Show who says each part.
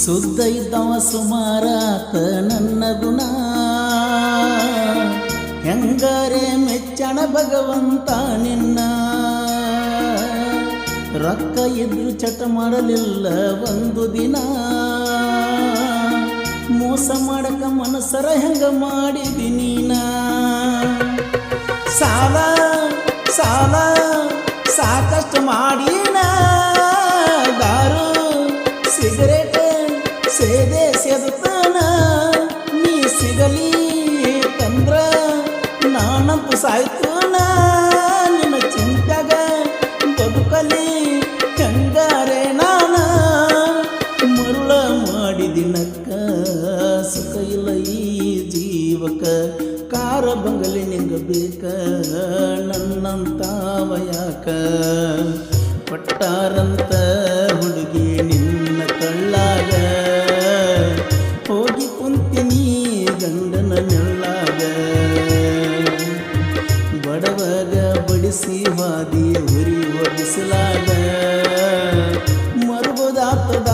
Speaker 1: ಸುದ್ದ ಇದ್ದವ ಸುಮಾರಾತ ನನ್ನ ಗುಣ ಹೆಂಗಾರೆ ಮೆಚ್ಚಣ ಭಗವಂತ ನಿನ್ನ ರೊಕ್ಕ ಇದ್ರು ಚಟ ಮಾಡಲಿಲ್ಲ ಒಂದು ದಿನ ಮೋಸ ಮಾಡಕ ಮನಸರ ಹೆಂಗ ಮಾಡಿದಿ ನೀನ ಸಾಲ ಸಾಲ ಸಾಕಷ್ಟು ಮಾಡೀನ ದಾರು ಸಿಗರೇಟ್ ಸೇದೆ ಸೇದುತ್ತಾನ ನೀ ಸಿಗಲಿ ತಂದ್ರ ನಾನಂತೂ ಸಾಯ್ತೂನ ನಿನ್ನ ಚಿಂತಾಗ ಬದುಕಲಿ ಹೆಂಗಾರೆ ನಾನ ಮರುಳ ಮಾಡಿದಿನಕ್ಕ ಸುಖ ಇಲ್ಲ ಈ ಜೀವಕ ಕಾರ ಬಂಗಲಿ ನಿಂಗ ಬೇಕ ನನ್ನಂತಾವ ಯಾಕ ಪಟ್ಟಾರಂತ ಹುಡುಗಿ ನಿನ್ನ ಕಳ್ಳಾಗ ಹೋಗಿ ಕುಂತಿನಿ ಗಂಡನ ನೆಳ್ಳಾಗ ಬಡವಾಗ ಬಡಿಸಿ ವಾದಿ ಹುರಿ ಒಡಿಸಲಾಗ ಮರುವುದಾತದ